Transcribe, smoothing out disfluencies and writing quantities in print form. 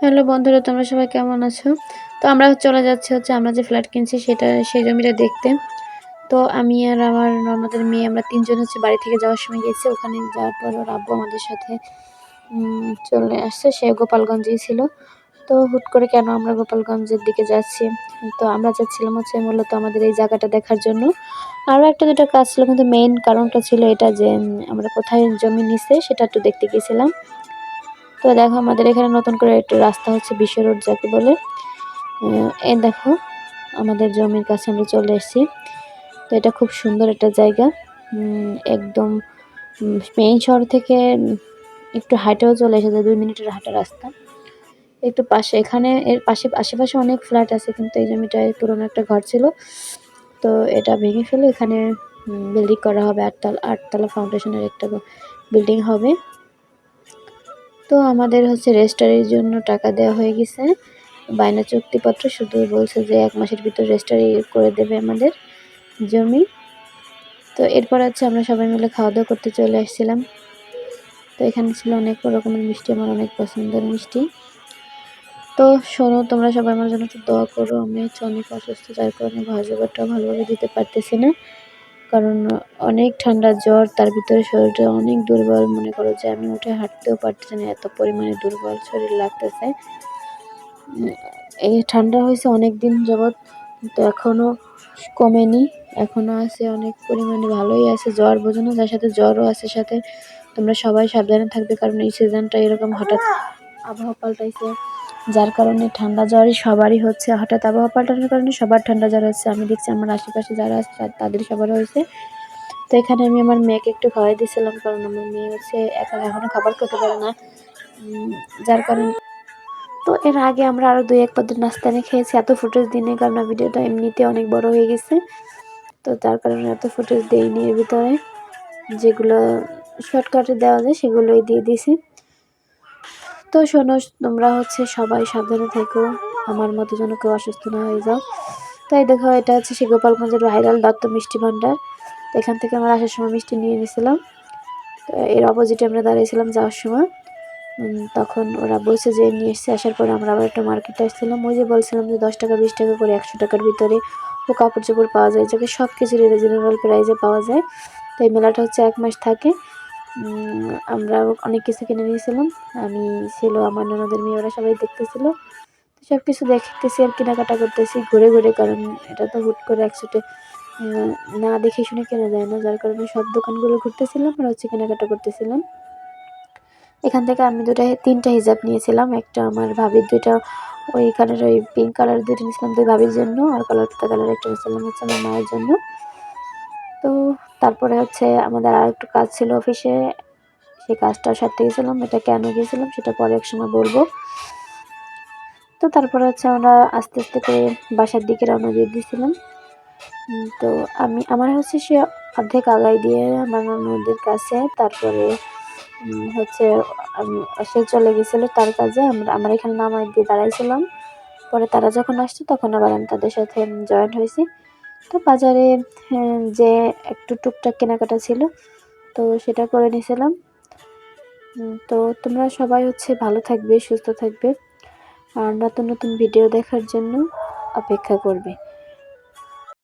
Hello বন্ধুরা, তোমরা সবাই কেমন আছো? তো আমরা চলে যাচ্ছি আমরা যে ফ্ল্যাট কিনছি সেই জমিটা দেখতে। তো আমি আর আমার ননদের মেয়ে আমরা ৩ জন বাড়ি থেকে যাওয়ার সময় গেছি। ওখানে যাওয়ার পর ওর আব্বু আমাদের সাথে চলে আসছে। সে গোপালগঞ্জেই ছিল। তো হুট করে কেন আমরা গোপালগঞ্জের দিকে যাচ্ছি? তো আমরা যাচ্ছিলাম মূলত আমাদের এই জায়গাটা দেখার জন্য। আরও ১টা ২টা কাজ ছিল, কিন্তু মেইন কারণটা ছিল এটা যে আমরা কোথায় জমি নিছে সেটা একটু দেখতে গেছিলাম। তো দেখো আমাদের এখানে নতুন করে একটা রাস্তা হচ্ছে, বিশ্ব রোড যাকে বলে। এই দেখো আমাদের জমির কাছে আমরা চলে এসেছি। তো এটা খুব সুন্দর একটা জায়গা, একদম মেইন শহর থেকে একটু হাঁটেও চলে এসেছে, 2 মিনিটের হাঁটা রাস্তা। একটু পাশে এর আশেপাশে অনেক ফ্ল্যাট আছে, কিন্তু এই জমিটায় পুরোনো একটা ঘর ছিল। তো এটা ভেঙে ফেলে এখানে বিল্ডিং করা হবে, 8তলা ফাউন্ডেশনের একটা বিল্ডিং হবে। তো আমাদের রেজিস্ট্রির জন্য টাকা দেওয়া হয়ে গেছে, বায়না চুক্তিপত্র। শুধু বলছে যে 1 মাসের ভিতর রেজিস্ট্রি করে দেবে আমাদের জমি। তো এরপর আমরা সবাই মিলে খাওয়া দাওয়া করতে চলে আসছিলাম। তো এখানে ছিল অনেক রকমের মিষ্টি, আমার অনেক পছন্দের মিষ্টি। তো শোনো, তোমরা সবাই আমার জন্য একটু দোয়া করো। আমি অনেক অসুস্থ, যার কারণে ভয়েসওভারটা ভালোভাবে দিতে পারতেছি না, কারণ অনেক ঠান্ডা জ্বর, তার ভিতরে শরীরটা অনেক দুর্বল। মনে করো যে আমি উঠে হাঁটতেও পারতেছি না, এত পরিমাণে দুর্বল শরীর লাগতেছে। এই ঠান্ডা হয়েছে অনেক দিন যাবৎ, তো এখনও কমেনি, এখনও আছে অনেক পরিমাণে, ভালোই আছে। জ্বর বোঝো না, যার সাথে জ্বরও আছে সাথে। তোমরা সবাই সাবধানে থাকবে, কারণ এই সিজনটা এরকম হঠাৎ আবহাওয়া পাল্টাইছে, যার কারণে ঠান্ডা জ্বরই সবারই হচ্ছে। হঠাৎ আবহাওয়া পাল্টানোর কারণে সবার ঠান্ডা জ্বর হচ্ছে। আমি দেখছি আমার আশেপাশে যারা আছে তাদের সবার হয়েছে। তো এখানে আমি আমার মেয়েকে একটু খাওয়াই দিয়েছিলাম, কারণ আমার মেয়ে এখনও খাবার খেতে পারে না, যার কারণে। তো এর আগে আমরা আরও 2-1 পদের নাস্তা এনে খেয়েছি, এত ফুটেজ দিনে, কারণ ভিডিওটা এমনিতে অনেক বড় হয়ে গেছে। তো তার কারণে এত ফুটেজ দেইনি এর ভিতরে, যেগুলো শর্টকাটে দেওয়া যায় সেগুলোই দিয়ে দিয়েছি। তো শোনো, তোমরা সবাই সাবধানে থেকো, আমার মতো যেন কেউ অসুস্থ না হয়ে যাও। তাই দেখো, এটা সেই গোপালগঞ্জের ভাইরাল দত্ত মিষ্টি ভাণ্ডার। তো এখান থেকে আমরা আসার সময় মিষ্টি নিয়ে নিয়েছিলাম। তো এর অপোজিটে আমরা দাঁড়িয়েছিলাম যাওয়ার সময়। তখন ওরা বলছে যে নিয়ে এসছে। আসার পরে আমরা আবার একটা মার্কেটে আসছিলাম। ওই যে বলছিলাম যে 10 টাকা 20 টাকা করে 100 টাকার ভিতরে ও কাপড় চোপড় পাওয়া যায়, যাকে সব কিছুর রিজনেবল প্রাইসে পাওয়া যায়। তো এই মেলাটা 1 মাস থাকে। আমরা অনেক কিছু কিনে নিয়েছিলাম। আমি ছিল, আমার ননদের মেয়ে, ওরা সবাই দেখতেছিল। তো সব কিছু দেখতেছি আর কেনাকাটা করতেছি ঘুরে ঘুরে, কারণ এটা তো হুট করে একসাথে না দেখে শুনে কেনা যায় না, যার কারণে সব দোকানগুলো ঘুরতেছিলাম আর কেনাকাটা করতেছিলাম। এখান থেকে আমি 3টা হিজাব নিয়েছিলাম, একটা আমার ভাবির, 2টা ওই কালার, ওই পিঙ্ক কালার 2টা নিয়েছিলাম 2 ভাবির জন্য, আর পাতা কালার একটা নিয়েছিলাম আমার মায়ের জন্য। তো তারপরে আমাদের আর একটু কাজ ছিল অফিসে, সেই কাজটা সারতে গেছিলাম। এটা কেন গেছিলাম সেটা পরে এক সময় বলবো। তো তারপরে আমরা আস্তে আস্তে করে বাসার দিকে রওনা দিয়ে দিয়েছিলাম। তো আমার সে অর্ধেক আগাই দিয়ে আমার ননদের কাছে, তারপরে সে চলে গেছিলো তার কাজে, আমার এখানে নামাই দিয়ে দাঁড়াইছিলাম। পরে তারা যখন আসছে তখন আবার আমি তাদের সাথে জয়েন হয়েছি। তো বাজারে যে একটু টুকটাক কেনাকাটা ছিল, তো সেটা করে নিয়েছিলাম। তো তোমরা সবাই ভালো থাকবে, সুস্থ থাকবে, আর নতুন নতুন ভিডিও দেখার জন্য অপেক্ষা করবে।